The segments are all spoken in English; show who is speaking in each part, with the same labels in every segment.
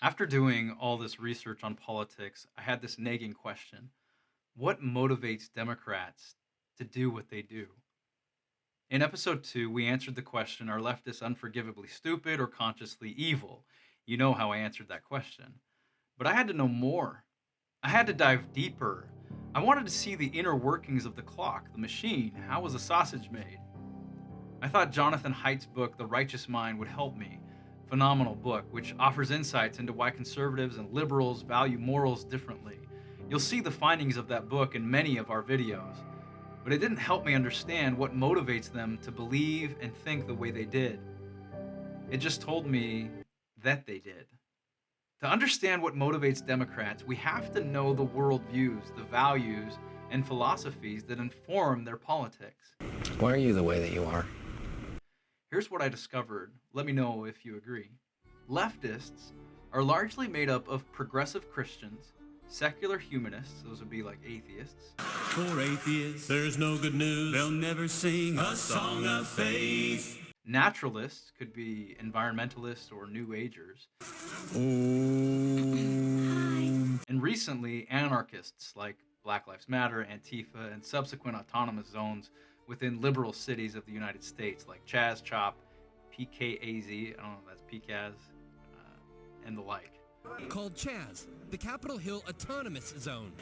Speaker 1: After doing all this research on politics, I had this nagging question. What motivates Democrats to do what they do? In episode 2, we answered the question, are leftists unforgivably stupid or consciously evil? You know how I answered that question. But I had to know more. I had to dive deeper. I wanted to see the inner workings of the clock, the machine. How was a sausage made? I thought Jonathan Haidt's book, The Righteous Mind, would help me. Phenomenal book, which offers insights into why conservatives and liberals value morals differently. You'll see the findings of that book in many of our videos, but it didn't help me understand what motivates them to believe and think the way they did. It just told me that they did. To understand what motivates Democrats, we have to know the worldviews, the values, and philosophies that inform their politics.
Speaker 2: Why are you the way that you are?
Speaker 1: Here's what I discovered. Let me know if you agree. Leftists are largely made up of progressive Christians, secular humanists, those would be like atheists.
Speaker 3: For atheists, there's no good news. They'll never sing a song of faith.
Speaker 1: Naturalists could be environmentalists or New Agers. And recently, anarchists like Black Lives Matter, Antifa, and subsequent autonomous zones within liberal cities of the United States like Chaz Chop, PKAZ, I don't know if that's PKAZ, and the like.
Speaker 4: Called Chaz, the Capitol Hill Autonomous Zone.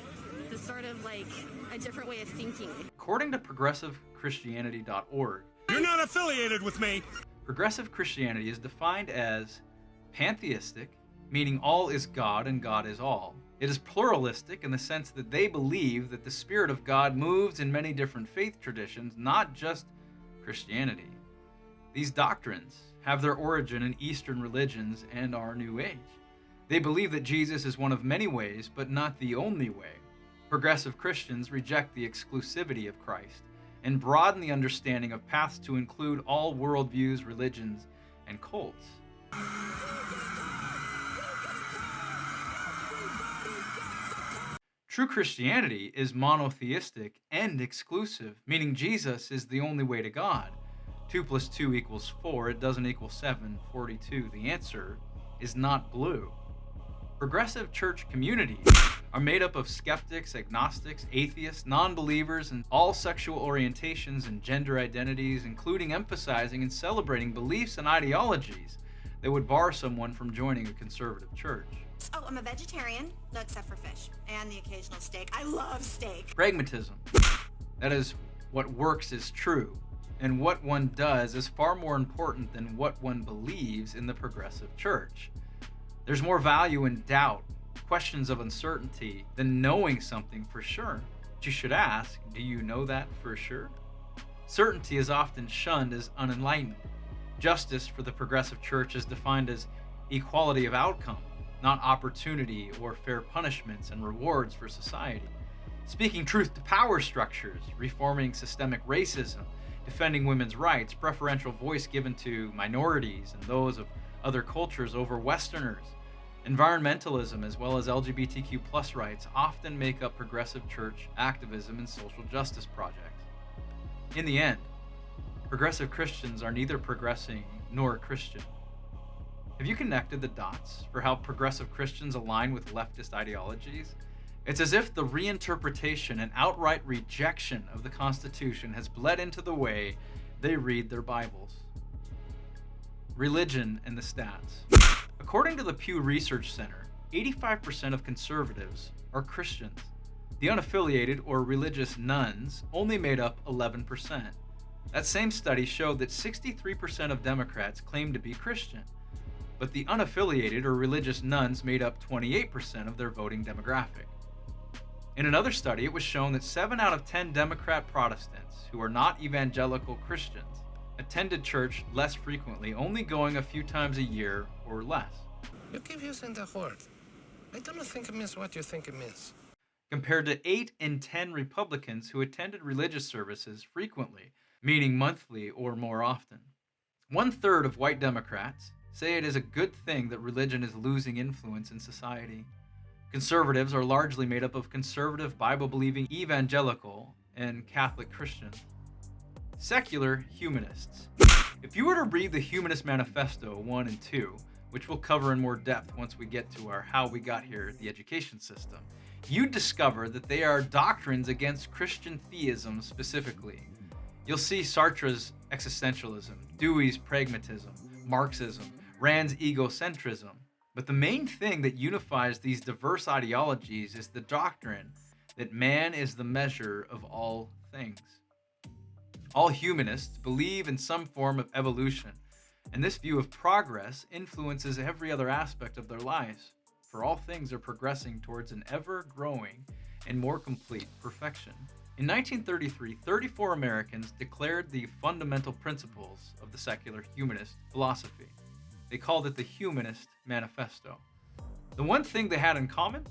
Speaker 5: It's sort of like a different way of thinking.
Speaker 1: According to progressivechristianity.org,
Speaker 3: You're not affiliated with me.
Speaker 1: progressive Christianity is defined as pantheistic, meaning all is God and God is all. It is pluralistic in the sense that they believe that the Spirit of God moves in many different faith traditions, not just Christianity. These doctrines have their origin in Eastern religions and our New Age. They believe that Jesus is one of many ways, but not the only way. Progressive Christians reject the exclusivity of Christ and broaden the understanding of paths to include all worldviews, religions, and cults. True Christianity is monotheistic and exclusive, meaning Jesus is the only way to God. 2 + 2 = 4, it doesn't equal 7, 42. The answer is not blue. Progressive church communities are made up of skeptics, agnostics, atheists, non-believers, and all sexual orientations and gender identities, including emphasizing and celebrating beliefs and ideologies that would bar someone from joining a conservative church.
Speaker 6: Oh, I'm a vegetarian, no, except for fish and the occasional steak. I love steak.
Speaker 1: Pragmatism. That is, what works is true, and what one does is far more important than what one believes in the progressive church. There's more value in doubt, questions of uncertainty, than knowing something for sure. But you should ask, do you know that for sure? Certainty is often shunned as unenlightened. Justice for the progressive church is defined as equality of outcome, not opportunity or fair punishments and rewards for society. Speaking truth to power structures, reforming systemic racism, defending women's rights, preferential voice given to minorities and those of other cultures over Westerners. Environmentalism as well as LGBTQ+ rights often make up progressive church activism and social justice projects. In the end, progressive Christians are neither progressing nor Christian. Have you connected the dots for how progressive Christians align with leftist ideologies? It's as if the reinterpretation and outright rejection of the Constitution has bled into the way they read their Bibles. Religion and the stats. According to the Pew Research Center, 85% of conservatives are Christians. The unaffiliated or religious nones only made up 11%. That same study showed that 63% of Democrats claim to be Christian, but the unaffiliated or religious nones made up 28% of their voting demographic. In another study, it was shown that 7 out of 10 Democrat Protestants who are not evangelical Christians attended church less frequently, only going a few times a year or less.
Speaker 2: You keep using the word. I don't think it means what you think it means.
Speaker 1: Compared to 8 in 10 Republicans who attended religious services frequently, meaning monthly or more often. 1/3 of white Democrats say it is a good thing that religion is losing influence in society. Conservatives are largely made up of conservative, Bible-believing evangelical and Catholic Christians. Secular humanists. If you were to read the Humanist Manifesto 1 and 2, which we'll cover in more depth once we get to our How We Got Here, the education system, you'd discover that they are doctrines against Christian theism specifically. You'll see Sartre's existentialism, Dewey's pragmatism, Marxism, Rand's egocentrism. But the main thing that unifies these diverse ideologies is the doctrine that man is the measure of all things. All humanists believe in some form of evolution, and this view of progress influences every other aspect of their lives, for all things are progressing towards an ever-growing and more complete perfection. In 1933, 34 Americans declared the fundamental principles of the secular humanist philosophy. They called it the Humanist Manifesto. The one thing they had in common?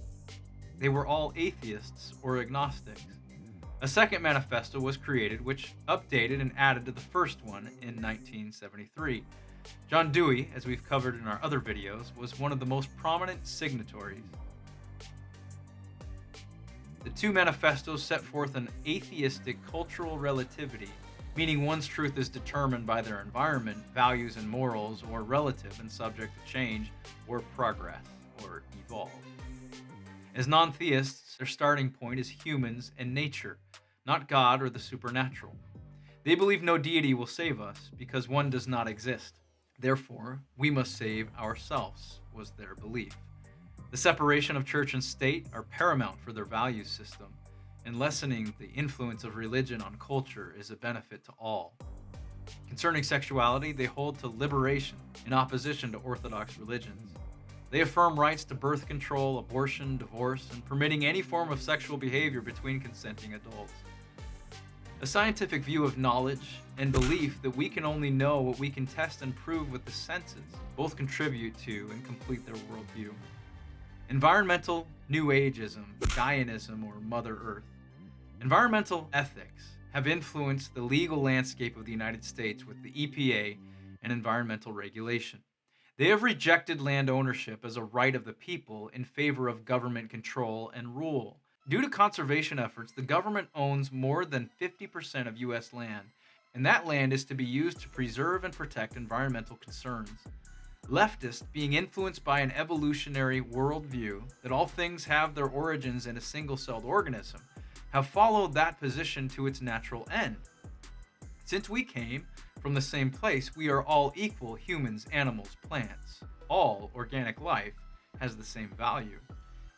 Speaker 1: They were all atheists or agnostics. A second manifesto was created, which updated and added to the first one in 1973. John Dewey, as we've covered in our other videos, was one of the most prominent signatories. The two manifestos set forth an atheistic cultural relativity, meaning one's truth is determined by their environment, values and morals, or relative and subject to change or progress or evolve. As non-theists, their starting point is humans and nature, not God or the supernatural. They believe no deity will save us because one does not exist. Therefore, we must save ourselves, was their belief. The separation of church and state are paramount for their value system, and lessening the influence of religion on culture is a benefit to all. Concerning sexuality, they hold to liberation in opposition to orthodox religions. They affirm rights to birth control, abortion, divorce, and permitting any form of sexual behavior between consenting adults. A scientific view of knowledge and belief that we can only know what we can test and prove with the senses both contribute to and complete their worldview. Environmental New Ageism, Gaianism, or Mother Earth. Environmental ethics have influenced the legal landscape of the United States with the EPA and environmental regulation. They have rejected land ownership as a right of the people in favor of government control and rule. Due to conservation efforts, the government owns more than 50% of U.S. land, and that land is to be used to preserve and protect environmental concerns. Leftists, being influenced by an evolutionary worldview that all things have their origins in a single-celled organism, have followed that position to its natural end. Since we came from the same place, we are all equal: humans, animals, plants. All organic life has the same value.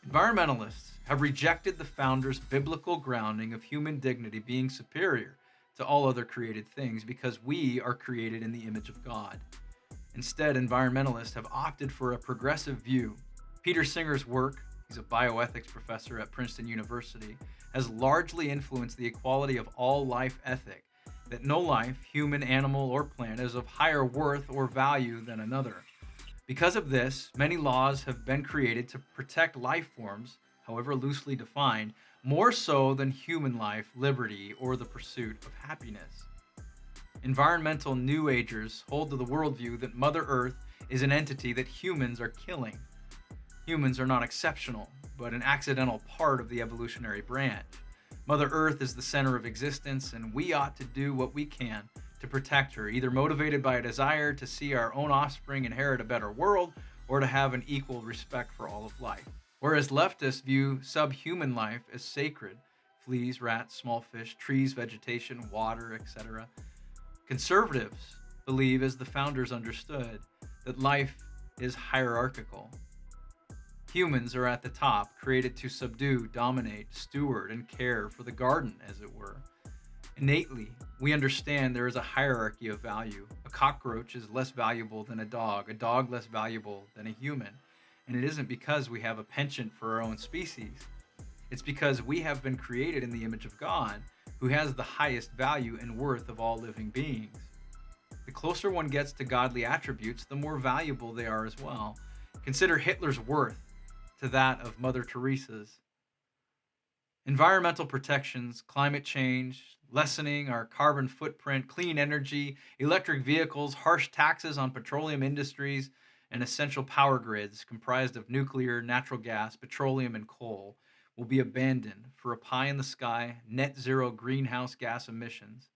Speaker 1: Environmentalists have rejected the founders' biblical grounding of human dignity being superior to all other created things because we are created in the image of God. Instead, environmentalists have opted for a progressive view. Peter Singer's work, he's a bioethics professor at Princeton University, has largely influenced the equality of all life ethic, that no life, human, animal, or plant, is of higher worth or value than another. Because of this, many laws have been created to protect life forms, however loosely defined, more so than human life, liberty, or the pursuit of happiness. Environmental New Agers hold to the worldview that Mother Earth is an entity that humans are killing. Humans are not exceptional, but an accidental part of the evolutionary branch. Mother Earth is the center of existence, and we ought to do what we can to protect her, either motivated by a desire to see our own offspring inherit a better world or to have an equal respect for all of life. Whereas leftists view subhuman life as sacred: fleas, rats, small fish, trees, vegetation, water, etc. Conservatives believe, as the founders understood, that life is hierarchical. Humans are at the top, created to subdue, dominate, steward, and care for the garden, as it were. Innately, we understand there is a hierarchy of value. A cockroach is less valuable than a dog less valuable than a human. And it isn't because we have a penchant for our own species. It's because we have been created in the image of God, who has the highest value and worth of all living beings. The closer one gets to godly attributes, the more valuable they are as well. Consider Hitler's worth to that of Mother Teresa's. Environmental protections, climate change, lessening our carbon footprint, clean energy, electric vehicles, harsh taxes on petroleum industries, and essential power grids comprised of nuclear, natural gas, petroleum, and coal will be abandoned for a pie-in-the-sky, net zero greenhouse gas emissions,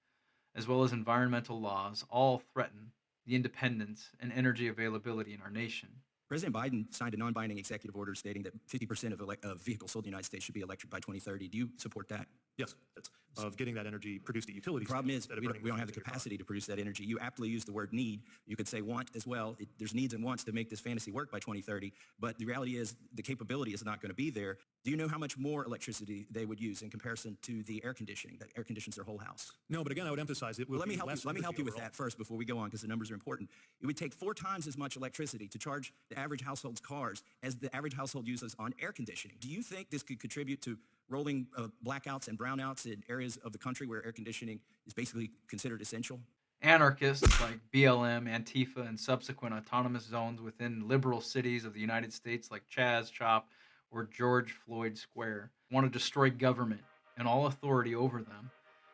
Speaker 1: as well as environmental laws, all threaten the independence and energy availability in our nation.
Speaker 7: President Biden signed a non-binding executive order stating that 50% of vehicles sold in the United States should be electric by 2030. Do you support that?
Speaker 8: Yes, that's of getting that energy produced at utilities.
Speaker 7: The problem is
Speaker 8: instead of
Speaker 7: we
Speaker 8: burning
Speaker 7: don't have the
Speaker 8: fossil fuel
Speaker 7: capacity to produce that energy. You aptly use the word need. You could say want as well. There's needs and wants to make this fantasy work by 2030, but the reality is the capability is not going to be there. Do you know how much more electricity they would use in comparison to the air conditioning that air conditions their whole house?
Speaker 8: No, but again, I would emphasize it will
Speaker 7: Well,
Speaker 8: be less
Speaker 7: let me help
Speaker 8: energy
Speaker 7: you with
Speaker 8: overall.
Speaker 7: that first before we go on, because the numbers are important. It would take 4 times as much electricity to charge the average household's cars as the average household uses on air conditioning. Do you think this could contribute to rolling blackouts and brownouts in areas of the country where air conditioning is basically considered essential?
Speaker 1: Anarchists like BLM, Antifa, and subsequent autonomous zones within liberal cities of the United States like Chaz, Chop, or George Floyd Square want to destroy government and all authority over them.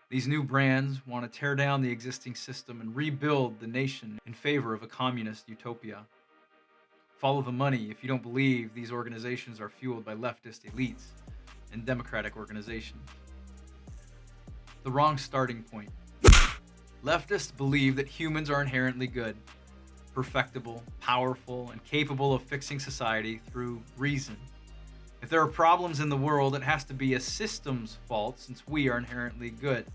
Speaker 1: These new brands want to tear down the existing system and rebuild the nation in favor of a communist utopia. Follow the money if you don't believe these organizations are fueled by leftist elites and democratic organizations. The wrong starting point. Leftists believe that humans are inherently good, perfectible, powerful, and capable of fixing society through reason. If there are problems in the world, it has to be a system's fault since we are inherently good.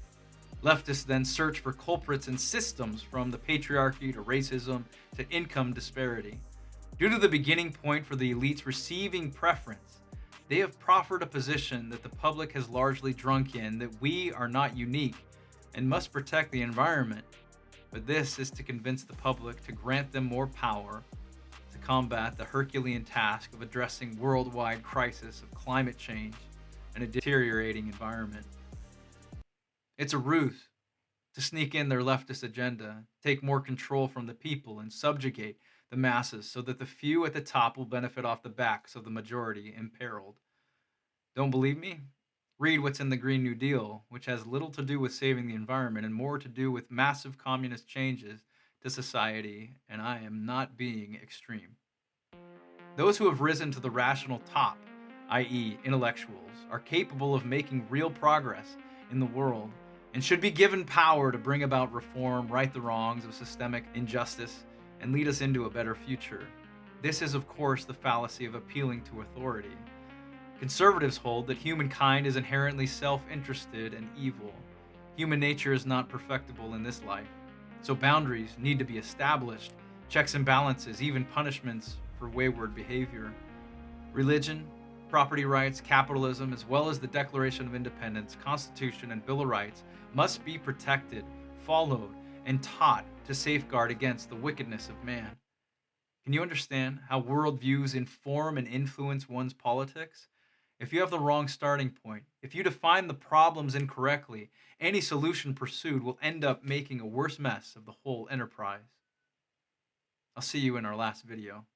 Speaker 1: Leftists then search for culprits in systems, from the patriarchy to racism to income disparity. Due to the beginning point for the elites receiving preference, they have proffered a position that the public has largely drunk in, that we are not unique and must protect the environment. But this is to convince the public to grant them more power to combat the Herculean task of addressing worldwide crisis of climate change and a deteriorating environment. It's a ruse to sneak in their leftist agenda, take more control from the people, and subjugate the masses so that the few at the top will benefit off the backs of the majority imperiled. Don't believe me? Read what's in the Green New Deal, which has little to do with saving the environment and more to do with massive communist changes to society, and I am not being extreme. Those who have risen to the rational top, i.e., intellectuals, are capable of making real progress in the world and should be given power to bring about reform, right the wrongs of systemic injustice, and lead us into a better future. This is, of course, the fallacy of appealing to authority. Conservatives hold that humankind is inherently self-interested and evil. Human nature is not perfectible in this life, so boundaries need to be established, checks and balances, even punishments for wayward behavior. Religion, property rights, capitalism, as well as the Declaration of Independence, Constitution, and Bill of Rights must be protected, followed, and taught to safeguard against the wickedness of man. Can you understand how worldviews inform and influence one's politics? If you have the wrong starting point, if you define the problems incorrectly, any solution pursued will end up making a worse mess of the whole enterprise. I'll see you in our last video.